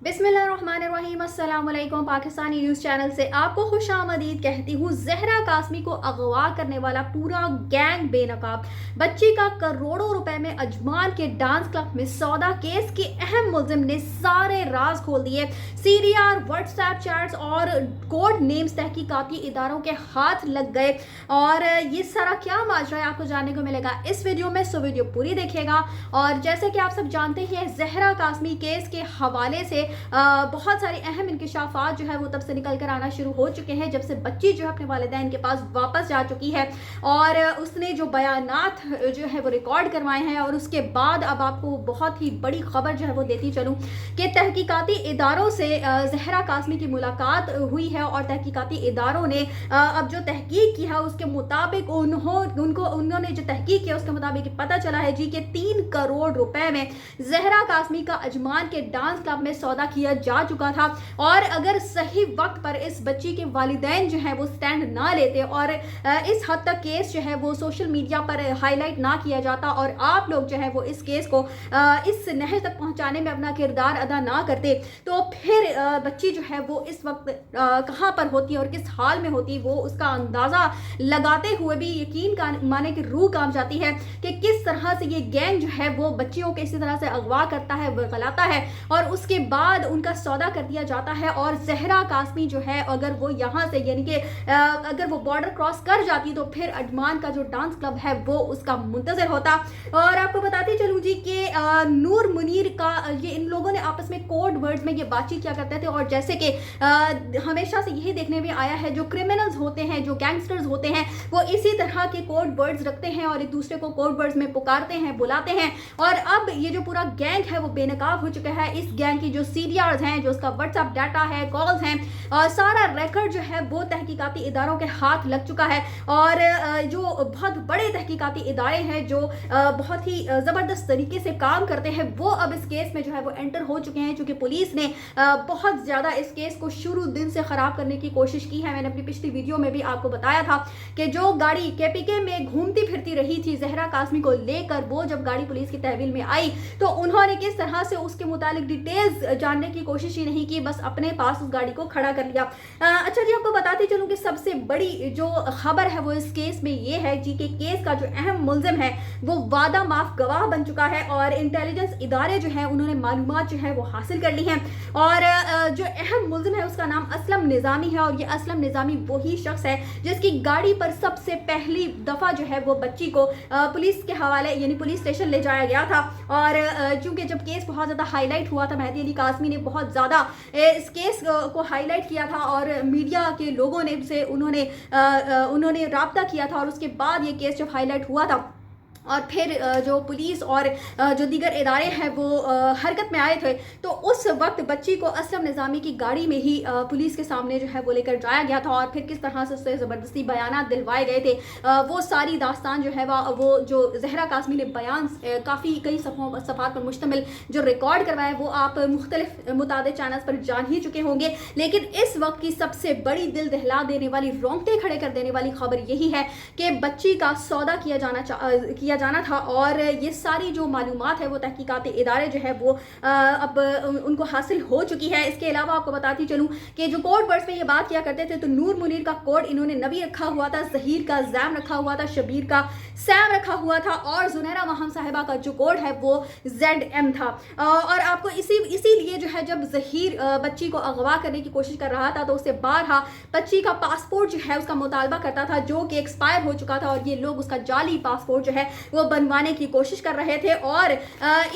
बिस्मिल्लाहिर्रहमानिर्रहीम। अस्सलाम वालेकुम। पाकिस्तानी न्यूज़ चैनल से आपको खुशामदीद कहती हूँ। जहरा कासमी को अगवा करने वाला पूरा गैंग बेनकाब, बच्ची का करोड़ों रुपए में अजमान के डांस क्लब में सौदा केस के अहम मुल्जिम ने सारे राज खोल दिए। सीरियर, व्हाट्सएप चैट्स और कोड नेम्स तहकीकाती इदारों के हाथ लग गए और ये सारा क्या माजरा है आपको जानने को मिलेगा इस वीडियो में, सो वीडियो पूरी देखिएगा। और जैसे कि आप सब जानते हैं, जहरा कासमी केस के हवाले से बहुत सारे अहम इंकिशाफात जो है वो तब से निकल कर आना शुरू हो चुके हैं जब से बच्ची जो है अपने वालिदैन के पास वापस जा चुकी है और उसने जो बयानात जो है वो रिकॉर्ड करवाए हैं। और उसके बाद अब आपको बहुत ही बड़ी खबर जो है वो देती चलूं कि तहकीकाती इदारों से जहरा कासमी की मुलाकात हुई है और तहकीकाती इदारों ने अब जो तहकीक की है उसके मुताबिक उन्होंने जो तहकीक किया उसके मुताबिक पता चला है जी कि 3 करोड़ रुपए में जहरा कासमी का अजमान के डांस क्लब में सौदा किया जा चुका था। और अगर सही वक्त पर इस बच्ची के वालिदैन जो है वो स्टैंड ना लेते और इस हद तक केस जो है वो सोशल मीडिया पर हाईलाइट ना किया जाता और आप लोग जो है वो इस केस को इस नहज तक पहुंचाने में अपना किरदार अदा ना करते, तो फिर बच्ची जो है वो इस वक्त कहां पर होती और किस हाल में होती, वो उसका अंदाजा लगाते हुए भी यकीन का माने की रूह काम जाती है कि किस तरह से ये गैंग जो है वो बच्चियों को इसी तरह से अगवा करता है, गलाता है और उसके बाद उनका सौदा कर दिया जाता है। और जहरा कासमी जो है अगर वो यहाँ से यानी कि अगर वो बॉर्डर क्रॉस कर जाती तो फिर अजमान का जो डांस क्लब है वो उसका मुंतजर होता। और आपको बताती चलूँ जी कि नूर मुनीर का ये इन लोगों ने आपस में कोड वर्ड्स में ये बातचीत किया करते थे और जैसे कि हमेशा से यही देखने में आया है, जो क्रिमिनल्स होते हैं, जो गैंगस्टर्स होते हैं, वो इसी तरह के कोड वर्ड्स रखते हैं और एक दूसरे को कोड वर्ड्स में पुकारते हैं, बुलाते हैं। और अब ये जो पूरा गैंग है वो बेनकाब हो चुका है। इस गैंग की जो सीरियर्स हैं, जो उसका व्हाट्सएप डाटा है, कॉल्स हैं और सारा रिकॉर्ड जो है वो तहकीकाती इदारों के हाथ लग चुका है। और जो बहुत बड़े तहकीकाती इदारे हैं जो बहुत ही ज़बरदस्त तरीके से काम करते हैं, वो अब इस केस में जो है वो एंटर हो चुके हैं। चूँकि पुलिस ने बहुत ज़्यादा इस केस को शुरू दिन से ख़राब करने की कोशिश की है। मैंने अपनी पिछली वीडियो में भी आपको बताया था कि जो गाड़ी केपीके में घूमती फिरती रही थी जहरा कासमी को लेकर, वो जब गाड़ी पुलिस की तहवील में आई तो उन्होंने किस तरह से उसके मुतालिक डिटेल्स जानने की कोशिश ही नहीं की, बस अपने पास उस गाड़ी को खड़ा कर लिया। अच्छा जी, आपको बताती चलूं कि सबसे बड़ी जो खबर है वो इस केस में ये है जी कि केस का जो अहम मुल्जिम है वो वादा माफ गवाह बन चुका है और इंटेलिजेंस इदारे जो है उन्होंने मालूमात जो है वो हासिल कर ली हैं। और जो अहम मुल्जिम है उसका नाम असलम निज़ामी है और ये असलम निज़ामी वही शख्स है जिसकी गाड़ी पर सबसे पहली दफ़ा जो है वो बच्ची को पुलिस के हवाले यानी पुलिस स्टेशन ले जाया गया था। और चूँकि जब केस बहुत ज़्यादा हाईलाइट हुआ था, मेहदी अली कासमी ने बहुत ज़्यादा इस केस को हाईलाइट किया था और मीडिया के लोगों ने से उन्होंने राब्ता किया था। और उसके बाद ये केस जब हाईलाइट हुआ था और फिर जो पुलिस और जो दीगर इदारे हैं वो हरकत में आए थे, तो उस वक्त बच्ची को असलम निज़ामी की गाड़ी में ही पुलिस के सामने जो है वो लेकर जाया गया था और फिर किस तरह से उससे ज़बरदस्ती बयानात दिलवाए गए थे, वो सारी दास्तान जो है वो जो जहरा कासमी ने बयान काफ़ी कई सफ़ात पर मुश्तमिल जो रिकॉर्ड करवाया वो आप मुख्तलिफ मुताबिक चैनल्स पर जान ही चुके होंगे। लेकिन इस वक्त की सबसे बड़ी दिल दहला देने वाली, रोंगटे खड़े कर देने वाली खबर यही है कि बच्ची का सौदा किया जाना था और ये सारी जो मालूमात है वो तहकीकाती इदारे जो है वो अब उनको हासिल हो चुकी है। इसके अलावा आपको बताती चलूँ कि जो कोड वर्ड्स में ये बात किया करते थे, तो नूर मुनीर का कोड इन्होंने नबी रखा हुआ था, जहीर का जैम रखा हुआ था, शबीर का सैम रखा हुआ था और जुनैरा महम साहिबा का जो कोड है वो ZM था। और आपको इसीलिए जो है जब जहीर बच्ची को अगवा करने की कोशिश कर रहा था तो उससे बारहा बच्ची का पासपोर्ट जो है उसका मुतालबा करता था जो कि एक्सपायर हो चुका था और ये लोग उसका जाली पासपोर्ट जो है वो बनवाने की कोशिश कर रहे थे। और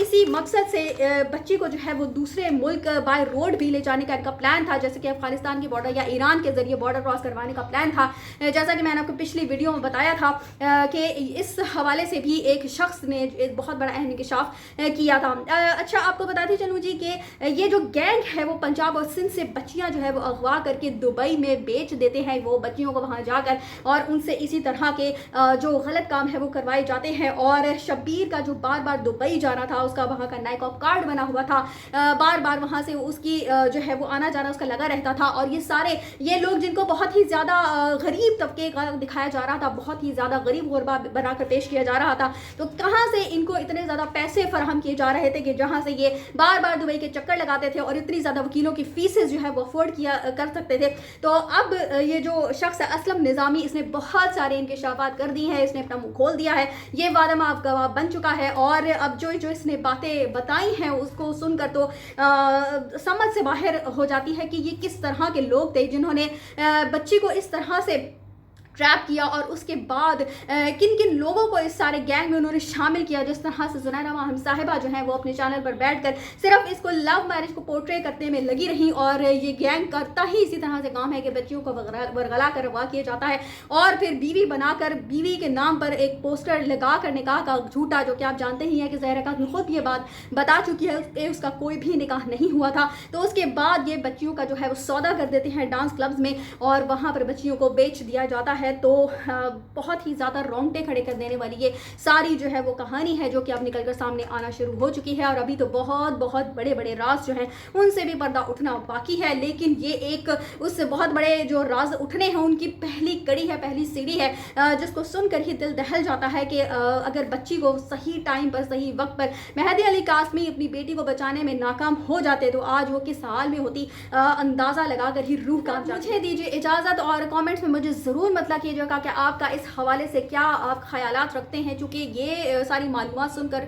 इसी मकसद से बच्ची को जो है वो दूसरे मुल्क बाय रोड भी ले जाने का इनका प्लान था, जैसे कि अफगानिस्तान की बॉर्डर या ईरान के जरिए बॉर्डर क्रॉस करवाने का प्लान था, जैसा कि मैंने आपको पिछली वीडियो में बताया था कि इस हवाले से भी एक शख्स ने एक बहुत बड़ा अहम इंकशाफ किया था। अच्छा, आपको बताती चलूँ जी कि ये जो गैंग है वो पंजाब और सिंध से बच्चियाँ जो है वो अगवा करके दुबई में बेच देते हैं, वो बच्चियों को वहाँ जाकर और उनसे इसी तरह के जो गलत काम है वो करवाए जाते ہیں. اور شبیر کا جو بار بار دبئی جانا تھا, اس کا وہاں کا نائکاپ کارڈ بنا ہوا تھا, بار بار وہاں سے اس کی جو ہے وہ آنا جانا اس کا لگا رہتا تھا. اور یہ لوگ جن کو بہت ہی زیادہ غریب طبقے کا دکھایا جا رہا تھا, بہت ہی زیادہ غریب غربا بنا کر پیش کیا جا رہا تھا, تو کہاں سے ان کو اتنے زیادہ پیسے فراہم کیے جا رہے تھے کہ جہاں سے یہ بار بار دبئی کے چکر لگاتے تھے اور اتنی زیادہ وکیلوں کی فیسز جو ہے وہ افورڈ کر سکتے تھے. تو اب یہ جو شخص ہے اسلم نظامی, اس نے بہت سارے انکشافات کر دی ہیں, اس نے اپنا منہ کھول دیا ہے, یہ وعدہ معاف گواہ بن چکا ہے. اور اب جو اس نے باتیں بتائی ہیں اس کو سن کر تو سمجھ سے باہر ہو جاتی ہے کہ یہ کس طرح کے لوگ تھے جنہوں نے بچی کو اس طرح سے ٹریپ کیا, اور اس کے بعد کن کن لوگوں کو اس سارے گینگ میں انہوں نے شامل کیا. جس طرح سے زنیرہ ماہم صاحبہ جو ہیں وہ اپنے چینل پر بیٹھ کر صرف اس کو لو میرج کو پورٹری کرنے میں لگی رہیں, اور یہ گینگ کرتا ہی اسی طرح سے کام ہے کہ بچیوں کو ورغلا کر اغوا کیا جاتا ہے, اور پھر بیوی بنا کر بیوی کے نام پر ایک پوسٹر لگا کر نکاح کا جھوٹا, جو کہ آپ جانتے ہی ہیں کہ زہرا قاسمی خود یہ بات بتا چکی ہے کہ اس کا کوئی بھی نکاح نہیں ہوا تھا. تو اس کے بعد یہ بچیوں کا جو ہے وہ سودا کر دیتے ہیں ڈانس کلبز میں, اور وہاں پر بچیوں کو بیچ دیا جاتا ہے. تو بہت ہی زیادہ رونگٹے کھڑے کر دینے والی یہ ساری جو ہے وہ کہانی ہے, جو کہ اب نکل کر سامنے آنا شروع ہو چکی ہے. اور ابھی تو بہت بہت بڑے بڑے راز جو ہیں ان سے بھی پردہ اٹھنا باقی ہے, لیکن یہ ایک اس بہت بڑے جو راز اٹھنے ہیں ان کی پہلی کڑی ہے, پہلی سیڑھی ہے, جس کو سن کر ہی دل دہل جاتا ہے کہ اگر بچی کو صحیح ٹائم پر صحیح وقت پر مہدی علی قاسمی اپنی بیٹی کو بچانے میں ناکام ہو جاتے تو آج وہ کس حال میں ہوتی, اندازہ لگا کر ہی روح کانپ جاتی. مجھے دیجیے اجازت, اور کامنٹس میں مجھے ضرور مطلع کیجیے گا کہ آپ کا اس حوالے سے کیا آپ خیالات رکھتے ہیں, چونکہ یہ ساری معلومات سن کر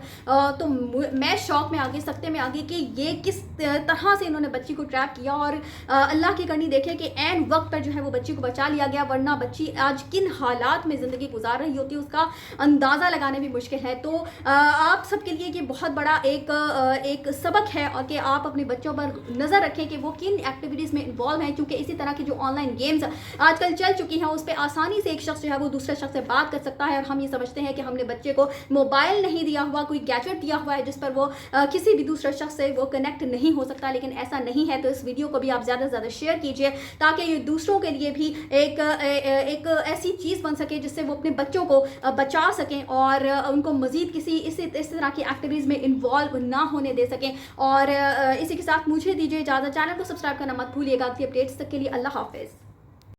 تو میں شوق میں آگے سکتے میں آگے کہ یہ کس طرح سے انہوں نے بچی کو ٹریپ کیا, اور اللہ کی کرنی دیکھے کہ عین وقت پر جو ہے وہ بچی کو بچا لیا گیا, ورنہ بچی آج کن حالات میں زندگی گزار رہی ہوتی اس کا اندازہ لگانے بھی مشکل ہے. تو آپ سب کے لیے یہ بہت بڑا ایک سبق ہے, اور کہ آپ اپنے بچوں پر نظر رکھیں کہ وہ کن ایکٹیویٹیز میں انوالو ہیں, کیونکہ اسی طرح کی جو آن لائن گیمز آج کل چل چکی ہیں اس پہ آسانی سے ایک شخص جو ہے وہ دوسرے شخص سے بات کر سکتا ہے, اور ہم یہ سمجھتے ہیں کہ ہم نے بچے کو موبائل نہیں دیا ہوا, کوئی گیجٹ دیا ہوا ہے جس پر وہ کسی بھی دوسرے شخص سے وہ کنیکٹ نہیں ہو سکتا, لیکن ایسا نہیں ہے. تو اس ویڈیو کو بھی آپ زیادہ سے زیادہ شیئر کیجئے تاکہ یہ دوسروں کے لیے بھی ایک ایسی چیز بن سکے جس سے وہ اپنے بچوں کو بچا سکیں, اور ان کو مزید کسی اس طرح کی ایکٹیویٹیز میں انوالو نہ ہونے دے سکیں. اور اسی کے ساتھ مجھے دیجیے اجازت, چینل کو سبسکرائب کرنا مت بھولیے گا. اپڈیٹس تک کے لیے اللہ حافظ.